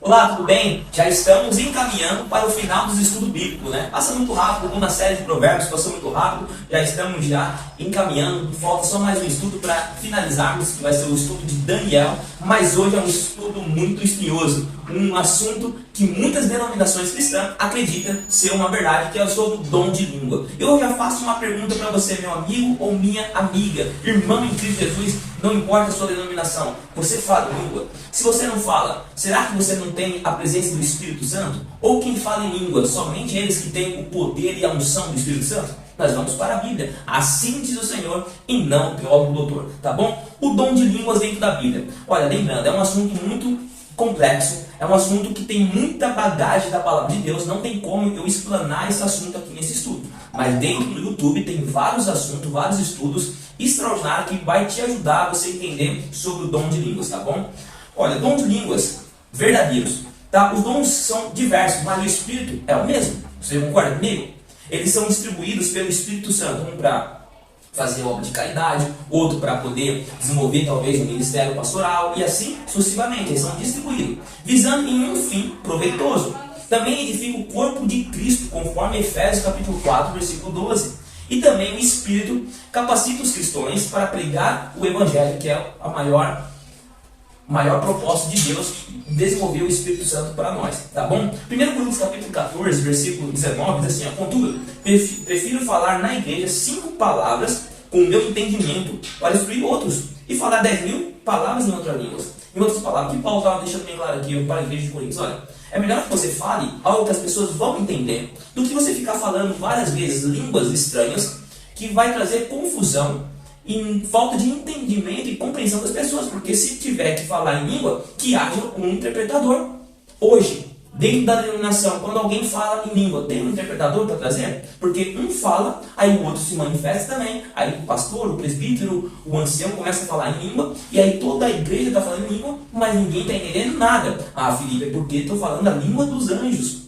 Olá, tudo bem? Já estamos encaminhando para o final dos estudos bíblicos, né? Passa muito rápido, como na série de provérbios passou muito rápido, já estamos encaminhando, falta só mais um estudo para finalizarmos, que vai ser o estudo de Daniel, mas hoje é um estudo muito espinhoso, um assunto que muitas denominações cristãs acreditam ser uma verdade, que é sobre o dom de língua. Eu já faço uma pergunta para você, meu amigo ou minha amiga, irmão em Cristo Jesus, não importa a sua denominação, você fala língua? Se você não fala, será que você não tem a presença do Espírito Santo? Ou quem fala em língua, somente eles que têm o poder e a unção do Espírito Santo? Nós vamos para a Bíblia. Assim diz o Senhor e não o teólogo doutor, tá bom? O dom de línguas dentro da Bíblia. Olha, lembrando, é um assunto muito complexo, é um assunto que tem muita bagagem da palavra de Deus, não tem como eu explanar esse assunto aqui nesse estudo. Mas dentro do YouTube tem vários assuntos, vários estudos extraordinários que vai te ajudar a você entender sobre o dom de línguas, tá bom? Olha, dom de línguas verdadeiros, tá? Os dons são diversos, mas o Espírito é o mesmo. Você concorda comigo? Eles são distribuídos pelo Espírito Santo, um para fazer obra de caridade, outro para poder desenvolver talvez um ministério pastoral e assim sucessivamente. Eles são distribuídos, visando em um fim proveitoso. Também edifica o corpo de Cristo, conforme Efésios capítulo 4, versículo 12. E também o Espírito capacita os cristãos para pregar o Evangelho, que é a maior propósito de Deus, desenvolver o Espírito Santo para nós, tá bom? 1 Coríntios capítulo 14, versículo 19, diz assim, contudo, prefiro falar na igreja 5 palavras com o meu entendimento para instruir outros, e falar 10.000 palavras em outras línguas. Em outras palavras, que Paulo estava deixando bem claro aqui para a igreja de Coríntios, olha, é melhor que você fale algo que as pessoas vão entender, do que você ficar falando várias vezes línguas estranhas, que vai trazer confusão, em falta de entendimento e compreensão das pessoas, porque se tiver que falar em língua, que haja um interpretador. Hoje, dentro da denominação, quando alguém fala em língua, tem um interpretador para trazer? Porque um fala, aí o outro se manifesta também, aí o pastor, o presbítero, o ancião começa a falar em língua, e aí toda a igreja está falando em língua, mas ninguém está entendendo nada. Ah, Felipe, é porque estou falando a língua dos anjos,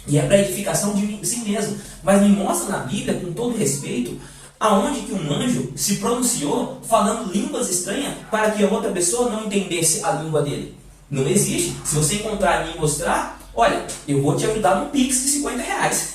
e é para edificação de si mesmo. Mas me mostra na Bíblia, com todo respeito, aonde que um anjo se pronunciou falando línguas estranhas para que a outra pessoa não entendesse a língua dele. Não existe. Se você encontrar e mostrar, olha, eu vou te ajudar no Pix de 50 reais.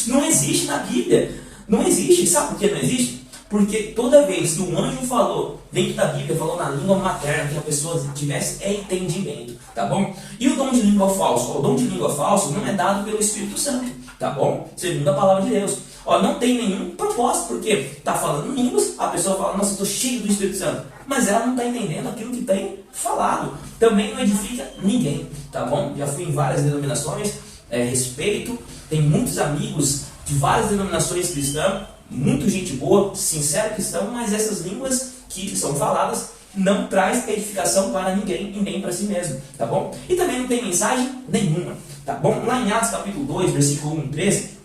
Não existe na Bíblia. Não existe. Sabe por que não existe? Porque toda vez que um anjo falou dentro da Bíblia, falou na língua materna, que a pessoa tivesse entendimento, tá bom? E o dom de língua falso? O dom de língua falso não é dado pelo Espírito Santo, tá bom? Segundo a palavra de Deus. Ó, não tem nenhum propósito, porque está falando em línguas, a pessoa fala, nossa, estou cheio do Espírito Santo. Mas ela não está entendendo aquilo que tem falado. Também não edifica ninguém, tá bom? Já fui em várias denominações, respeito, tem muitos amigos de várias denominações cristãs, muito gente boa, sincero cristão, mas essas línguas que são faladas não traz edificação para ninguém e nem para si mesmo, tá bom? E também não tem mensagem nenhuma, tá bom? Lá em Atos capítulo 2, versículo 1, 13,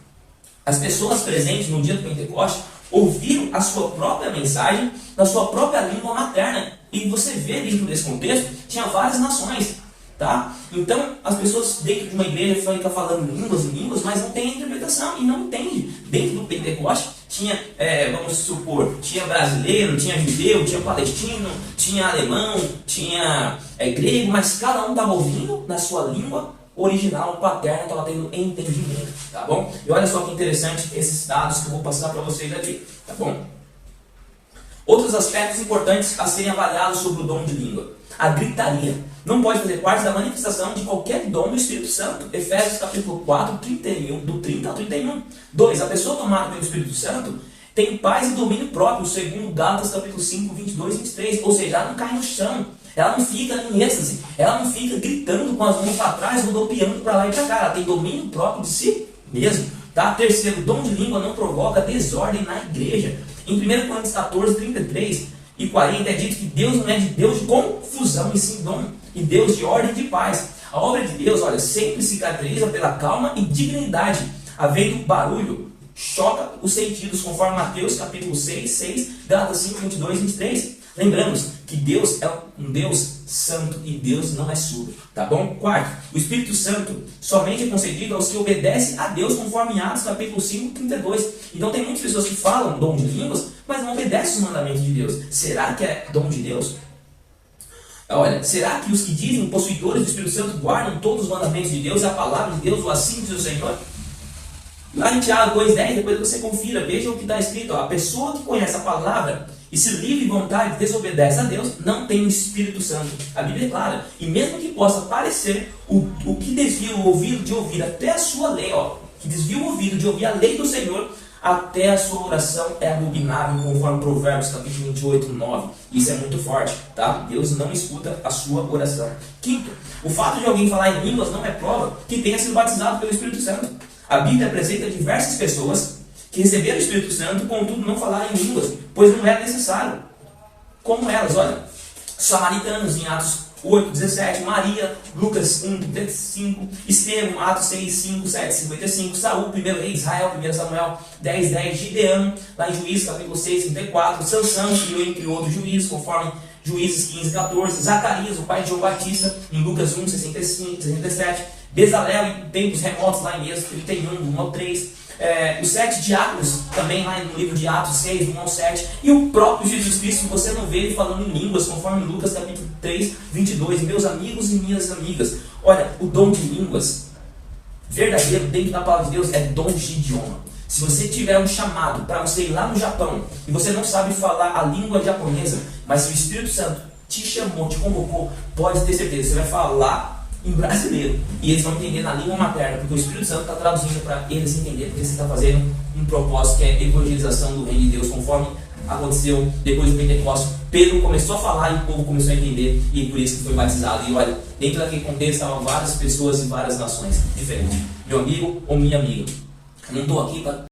as pessoas presentes no dia do Pentecoste ouviram a sua própria mensagem na sua própria língua materna. E você vê dentro desse contexto, tinha várias nações, tá? Então, as pessoas dentro de uma igreja ficam falando línguas e línguas, mas não tem interpretação e não entende. Dentro do Pentecoste tinha, vamos supor, tinha brasileiro, tinha judeu, tinha palestino, tinha alemão, tinha grego, mas cada um estava ouvindo na sua língua original, paterna, estava tendo entendimento, tá bom? E olha só que interessante esses dados que eu vou passar para vocês aqui, tá bom? Outros aspectos importantes a serem avaliados sobre o dom de língua. A gritaria não pode fazer parte da manifestação de qualquer dom do Espírito Santo. Efésios capítulo 4, 31, do 30 ao 31. 2. A pessoa tomada pelo Espírito Santo tem paz e domínio próprio, segundo Gálatas capítulo 5, 22 e 23. Ou seja, ela não cai no chão. Ela não fica em êxtase, ela não fica gritando com as mãos para trás, rodopiando para lá e para cá. Ela tem domínio próprio de si mesmo. Tá? Terceiro, o dom de língua não provoca desordem na igreja. Em 1 Coríntios 14, 33 e 40 é dito que Deus não é de Deus de confusão, e sim dom, e Deus de ordem e de paz. A obra de Deus, olha, sempre se caracteriza pela calma e dignidade, havendo barulho, choca os sentidos, conforme Mateus capítulo 6, 6, Gálatas 5, 22 e 23. Lembramos que Deus é um Deus santo e Deus não é surdo, tá bom? Quarto, o Espírito Santo somente é concedido aos que obedecem a Deus, conforme Atos capítulo 5, 32. Então tem muitas pessoas que falam dom de línguas, mas não obedecem os mandamentos de Deus. Será que é dom de Deus? Olha, será que os que dizem possuidores do Espírito Santo guardam todos os mandamentos de Deus e a palavra de Deus, ou assim diz o Senhor? Lá em Tiago 2,10, depois você confira, veja o que está escrito. Ó, a pessoa que conhece a palavra e se livre de vontade desobedece a Deus, não tem o Espírito Santo. A Bíblia é clara. E mesmo que possa parecer, o que desvia o ouvido de ouvir até a sua lei, ó, que desvia o ouvido de ouvir a lei do Senhor, até a sua oração é abominável, conforme Provérbios capítulo 28:9. Isso é muito forte, tá? Deus não escuta a sua oração. Quinto, o fato de alguém falar em línguas não é prova que tenha sido batizado pelo Espírito Santo. A Bíblia apresenta diversas pessoas que receberam o Espírito Santo, contudo não falaram em línguas, pois não era necessário. Como elas, olha, samaritanos em Atos 8:17, Maria, Lucas 1:35, Estevão, Atos 6:5, 7:55, Saul, 1 rei Israel, 1 Samuel 10:10, Gideão, lá em Juízes capítulo 6:34, Sansão, e entre outros juízes, conforme Juízes 15:14, Zacarias, o pai de João Batista, em Lucas 1:65, 67, Bezalel em tempos remotos, lá em Êxodo 31, 1-3, os 7 diáconos, também lá no livro de Atos 6, 1-7, e o próprio Jesus Cristo, você não vê ele falando em línguas, conforme Lucas capítulo 3:22, meus amigos e minhas amigas. Olha, o dom de línguas verdadeiro dentro da palavra de Deus é dom de idioma. Se você tiver um chamado para você ir lá no Japão e você não sabe falar a língua japonesa, mas se o Espírito Santo te chamou, te convocou, pode ter certeza, você vai falar em brasileiro e eles vão entender na língua materna, porque o Espírito Santo está traduzindo para eles entenderem, porque você está fazendo um propósito que é evangelização do reino de Deus, conforme aconteceu depois do Pentecostes. Pedro começou a falar e o povo começou a entender, e por isso que foi batizado. E olha, dentro daquele contexto estavam várias pessoas e várias nações diferentes. Meu amigo ou minha amiga, não estou aqui para